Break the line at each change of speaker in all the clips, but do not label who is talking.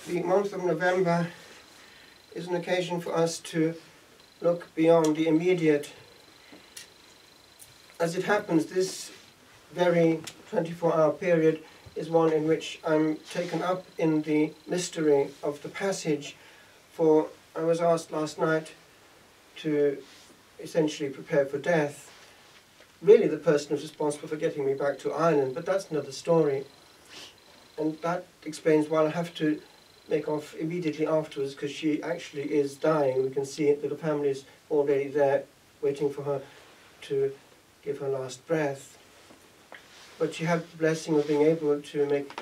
The month of November is an occasion for us to look beyond the immediate. As it happens, this very 24-hour period is one in which I'm taken up in the mystery of the passage, for I was asked last night to essentially prepare for death. Really the person who's responsible for getting me back to Ireland, but that's another story. And that explains why I have to make off immediately afterwards, because she actually is dying. We can see it, that the family is already there waiting for her to give her last breath. But she had the blessing of being able to make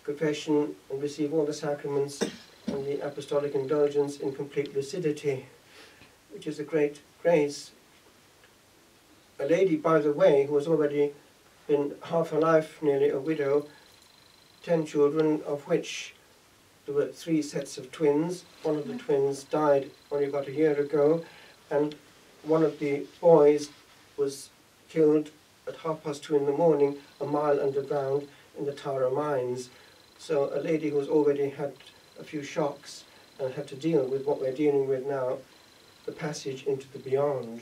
confession and receive all the sacraments and the apostolic indulgence in complete lucidity, which is a great grace. A lady, by the way, who has already been half her life nearly a widow, 10 children, of which there were 3 sets of twins. One of the twins died only about a year ago, and one of the boys was killed at 2:30 in the morning, a mile underground in the Tara mines. So a lady who's already had a few shocks and had to deal with what we're dealing with now, the passage into the beyond.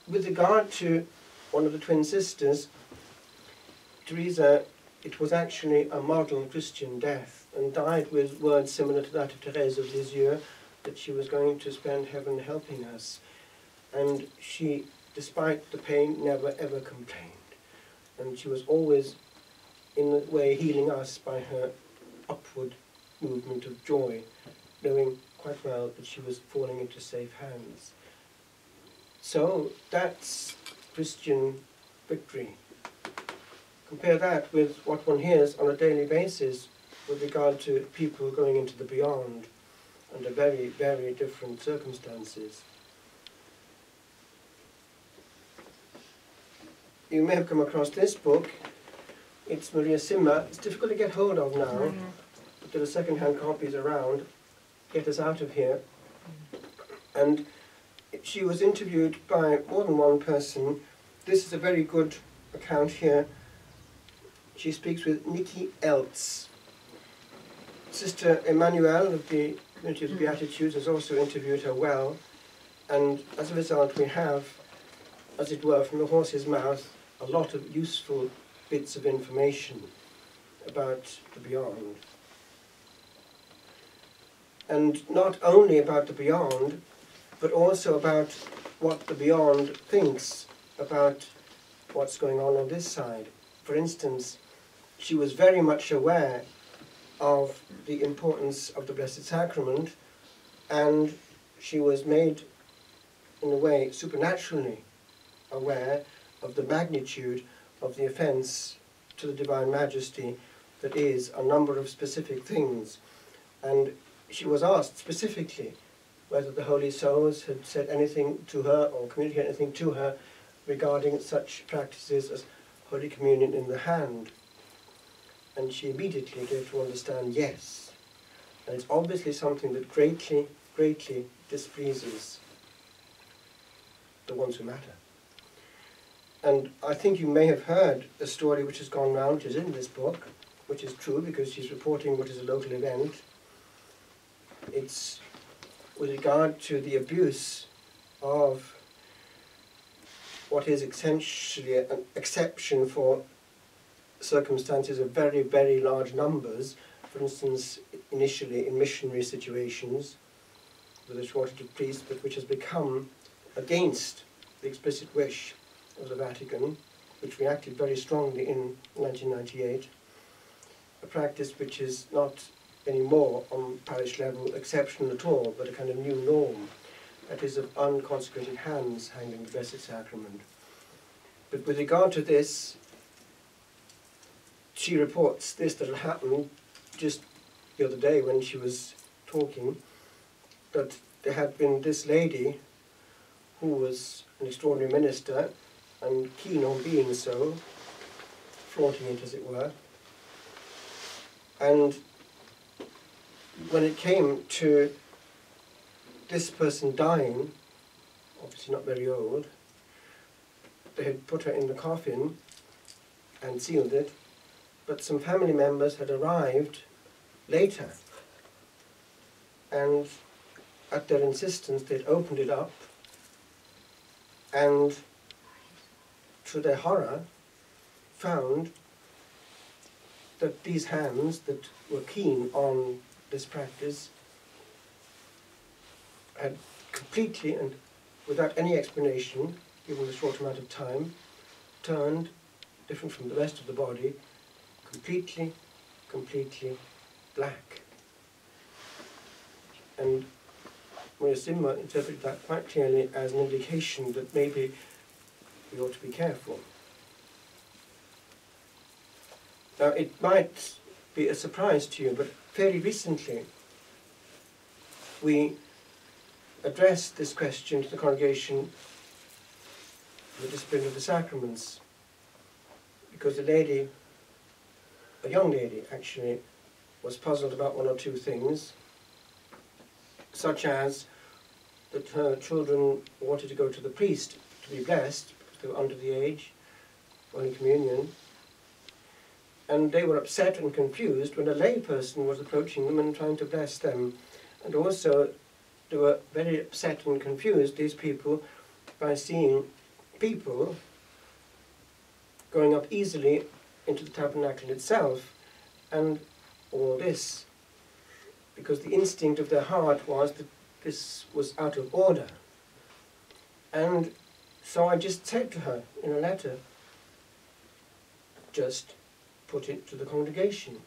With regard to one of the twin sisters, Teresa, it was actually a model Christian death, and died with words similar to that of Thérèse of Lisieux, that she was going to spend heaven helping us. And she, despite the pain, never ever complained. And she was always, in a way, healing us by her upward movement of joy, knowing quite well that she was falling into safe hands. So that's Christian victory. Compare that with what one hears on a daily basis with regard to people going into the beyond under very, very different circumstances. You may have come across this book. It's Maria Simma. It's difficult to get hold of now, but there are second-hand copies around. Get us out of here. And she was interviewed by more than one person. This is a very good account here. She speaks with Nikki Eltz. Sister Emmanuel of the Community of the Beatitudes has also interviewed her well, and as a result we have, as it were, from the horse's mouth, a lot of useful bits of information about the beyond. And not only about the beyond, but also about what the beyond thinks about what's going on this side. For instance, she was very much aware of the importance of the Blessed Sacrament, and she was made, in a way, supernaturally aware of the magnitude of the offence to the Divine Majesty that is a number of specific things. And she was asked specifically whether the Holy Souls had said anything to her or communicated anything to her regarding such practices as Holy Communion in the hand. And she immediately gave to understand yes. And it's obviously something that greatly, greatly displeases the ones who matter. And I think you may have heard a story which has gone round, which is in this book, which is true because she's reporting what is a local event. It's with regard to the abuse of what is essentially an exception for circumstances of very, very large numbers. For instance, initially in missionary situations with a shortage of priests, but which has become against the explicit wish of the Vatican, which reacted very strongly in 1998, a practice which is not anymore on parish level exceptional at all, but a kind of new norm, that is of unconsecrated hands handling the Blessed Sacrament. But with regard to this, she reports this that had happened just the other day when she was talking, that there had been this lady who was an extraordinary minister and keen on being so, flaunting it as it were. And when it came to this person dying, obviously not very old, they had put her in the coffin and sealed it, but some family members had arrived later, and at their insistence they'd opened it up, and to their horror found that these hands that were keen on this practice had completely and without any explanation, given the short amount of time, turned, different from the rest of the body, completely black. And Maria Simma interpreted that quite clearly as an indication that maybe we ought to be careful. Now, it might be a surprise to you, but fairly recently we addressed this question to the congregation, the discipline of the sacraments, because a lady, a young lady actually, was puzzled about one or two things, such as that her children wanted to go to the priest to be blessed, because they were under the age for Holy Communion, and they were upset and confused when a lay person was approaching them and trying to bless them. And also they were very upset and confused, these people, by seeing people going up easily into the tabernacle itself, and all this, because the instinct of their heart was that this was out of order. And so I just said to her in a letter, just put it to the congregation.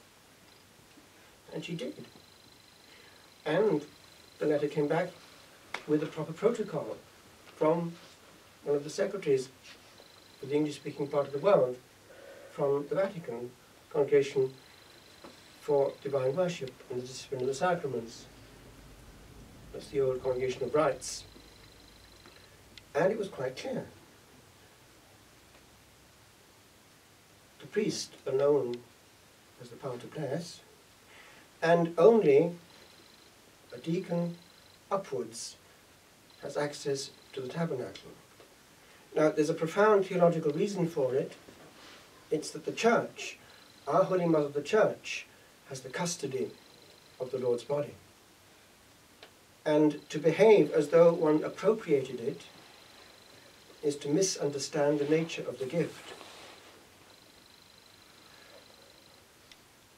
And she did. And the letter came back with a proper protocol from one of the secretaries for the English-speaking part of the world, from the Vatican, Congregation for Divine Worship and the Discipline of the Sacraments. That's the old Congregation of Rites. And it was quite clear. The priest alone has the power to bless, and only a deacon upwards has access to the tabernacle. Now, there's a profound theological reason for it. It's that the Church, our Holy Mother the Church, has the custody of the Lord's body. And to behave as though one appropriated it is to misunderstand the nature of the gift.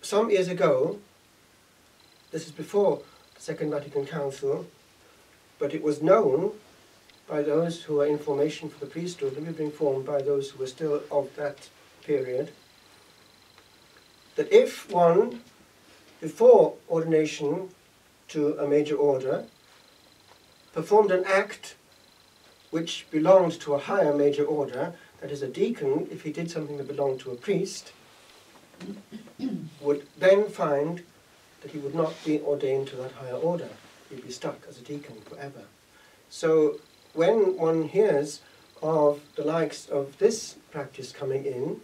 Some years ago, this is before the Second Vatican Council, but it was known by those who were in formation for the priesthood, and we've been informed by those who were still of that period, that if one, before ordination to a major order, performed an act which belonged to a higher major order, that is, a deacon, if he did something that belonged to a priest, would then find that he would not be ordained to that higher order. He'd be stuck as a deacon forever. So when one hears of the likes of this practice coming in,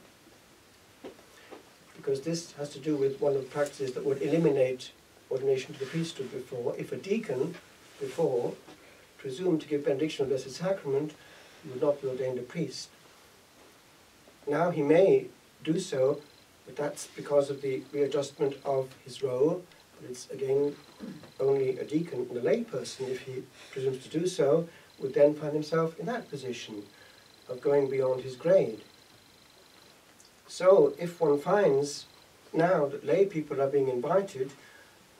because this has to do with one of the practices that would eliminate ordination to the priesthood before, if a deacon before presumed to give benediction of the Blessed Sacrament, he would not be ordained a priest. Now he may do so, but that's because of the readjustment of his role. But it's again only a deacon and a lay person, if he presumes to do so, would then find himself in that position of going beyond his grade. So if one finds now that lay people are being invited,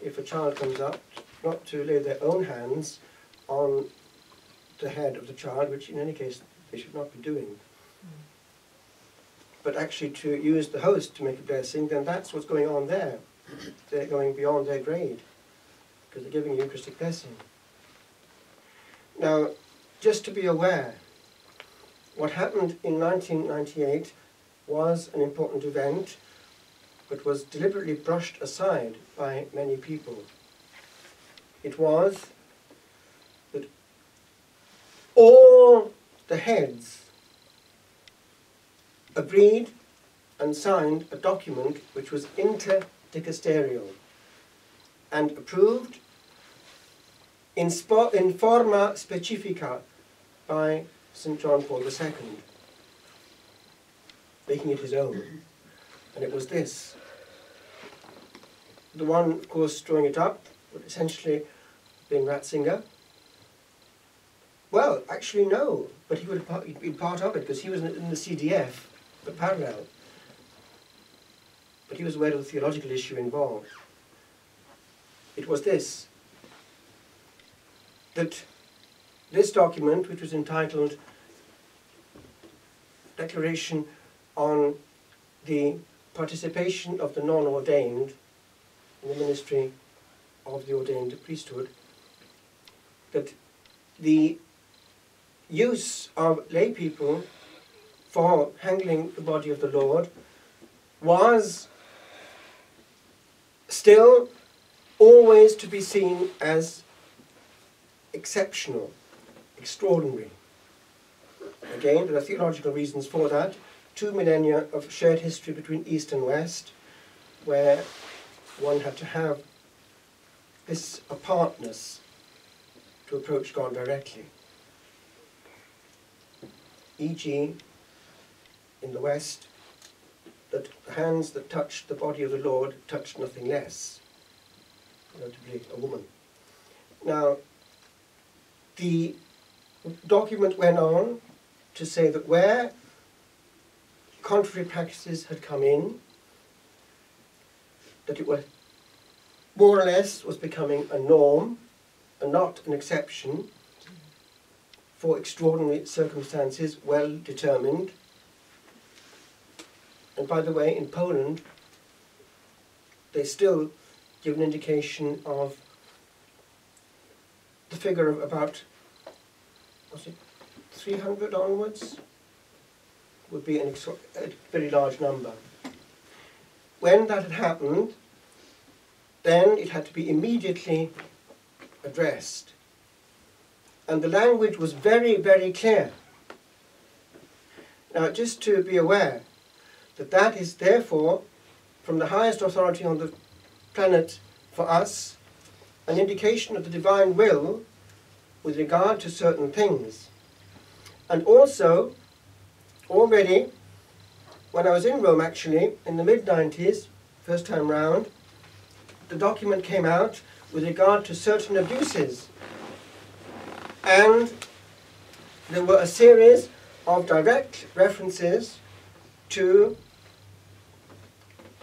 if a child comes up, not to lay their own hands on the head of the child, which in any case they should not be doing, but actually to use the host to make a blessing, then that's what's going on there. They're going beyond their grade, because they're giving a Eucharistic blessing. Now, just to be aware, what happened in 1998 was an important event, but was deliberately brushed aside by many people. It was that all the heads agreed and signed a document which was interdicasterial and approved in forma specifica by St. John Paul II, making it his own. And it was this. The one, of course, drawing it up would essentially have been Ratzinger. Well, actually no, but he would have been part of it because he was in the CDF, but parallel. But he was aware of the theological issue involved. It was this, that this document, which was entitled Declaration on the Participation of the Non-Ordained in the Ministry of the Ordained Priesthood, that the use of lay people for handling the body of the Lord was still always to be seen as exceptional, extraordinary. Again, there are theological reasons for that. 2 millennia of shared history between East and West, where one had to have this apartness to approach God directly. E.g., in the West, that the hands that touched the body of the Lord touched nothing less, notably a woman. Now, the document went on to say that where contrary practices had come in, that it was more or less was becoming a norm and not an exception for extraordinary circumstances well determined. And by the way, in Poland, they still give an indication of the figure of about, was it 300 onwards? Would be a very large number. When that had happened, then it had to be immediately addressed. And the language was very, very clear. Now, just to be aware that that is therefore, from the highest authority on the planet for us, an indication of the divine will with regard to certain things. And also, already, when I was in Rome actually, in the mid-90s, first time round, the document came out with regard to certain abuses. And there were a series of direct references to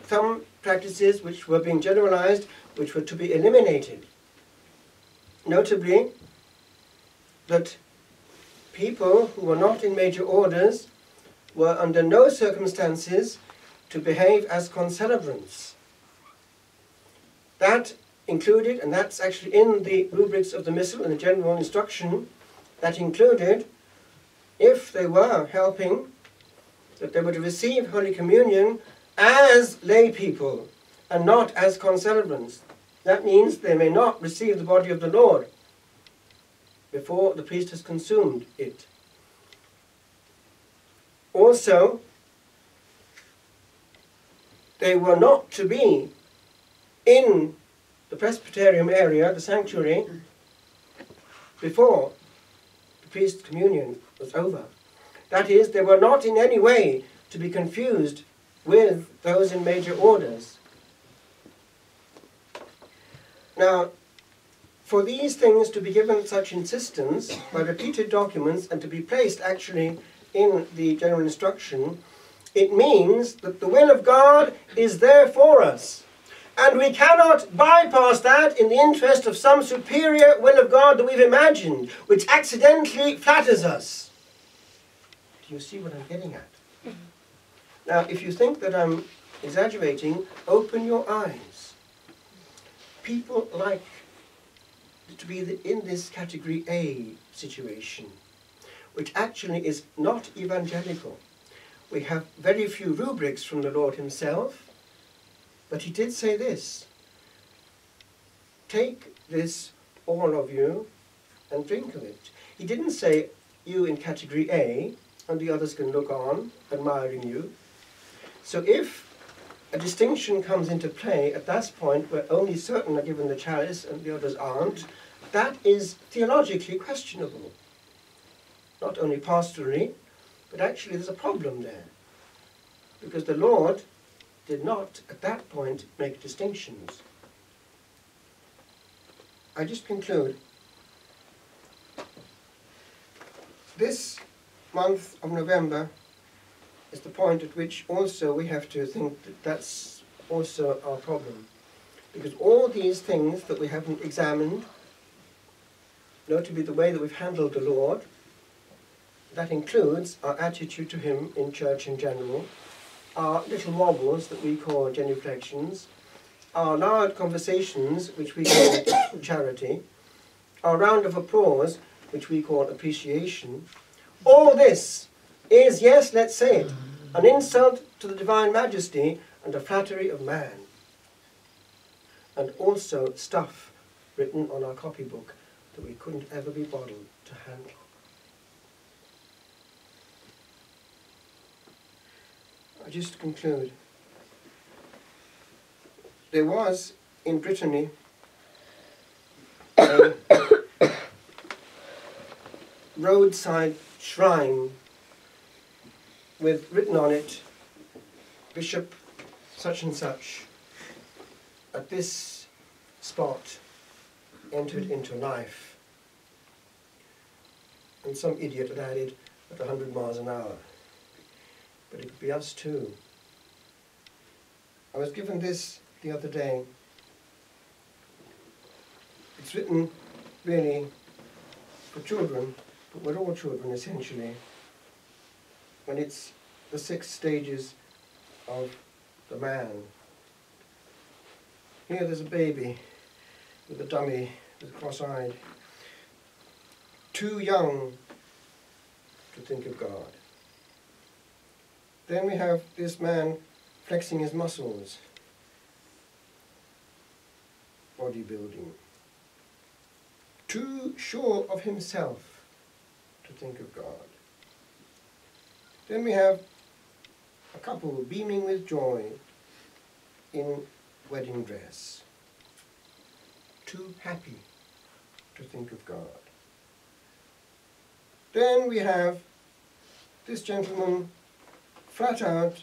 some practices which were being generalized, which were to be eliminated. Notably, that people who were not in major orders were under no circumstances to behave as concelebrants. That included, and that's actually in the rubrics of the Missal and the general instruction, that included, if they were helping, that they were to receive Holy Communion as lay people and not as concelebrants. That means they may not receive the body of the Lord before the priest has consumed it. Also, they were not to be in the presbyterium area, the sanctuary, before the priest's communion was over. That is, they were not in any way to be confused with those in major orders. Now, for these things to be given such insistence by repeated documents and to be placed actually in the general instruction, it means that the will of God is there for us. And we cannot bypass that in the interest of some superior will of God that we've imagined, which accidentally flatters us. Do you see what I'm getting at? Now, if you think that I'm exaggerating, open your eyes. People like to be in this category A situation, which actually is not evangelical. We have very few rubrics from the Lord himself, but he did say this: take this, all of you, and drink of it. He didn't say you in category A, and the others can look on, admiring you. So if a distinction comes into play at that point where only certain are given the chalice and the others aren't, that is theologically questionable. Not only pastorally, but actually there's a problem there. Because the Lord did not, at that point, make distinctions. I just conclude. This month of November is the point at which also we have to think that that's also our problem. Because all these things that we haven't examined, notably the way that we've handled the Lord, that includes our attitude to Him in church in general, our little wobbles that we call genuflections, our loud conversations, which we call charity, our round of applause, which we call appreciation. All this is, yes, let's say it, an insult to the divine majesty and a flattery of man. And also stuff written on our copybook that we couldn't ever be bothered to handle. I just conclude. There was in Brittany a roadside shrine with written on it, Bishop such and such, at this spot entered into life. And some idiot had added at 100 miles an hour. But it could be us too. I was given this the other day. It's written really for children, but we're all children essentially. And it's the 6 stages of the man. Here there's a baby with a dummy with cross-eyed. Too young to think of God. Then we have this man flexing his muscles. Bodybuilding. Too sure of himself to think of God. Then we have a couple beaming with joy in wedding dress. Too happy to think of God. Then we have this gentleman flat out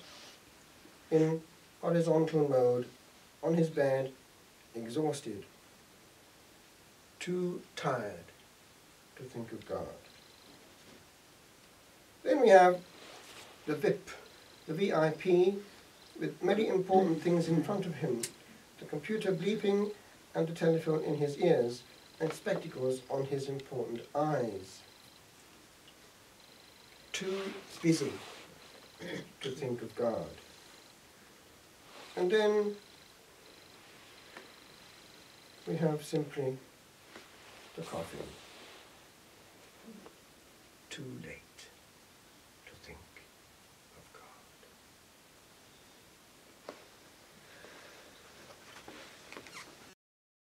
in horizontal mode on his bed, exhausted, too tired to think of God. Then we have the VIP, the VIP, with many important things in front of him, the computer bleeping and the telephone in his ears, and spectacles on his important eyes. Too busy to think of God. And then we have simply the coffin. Too late.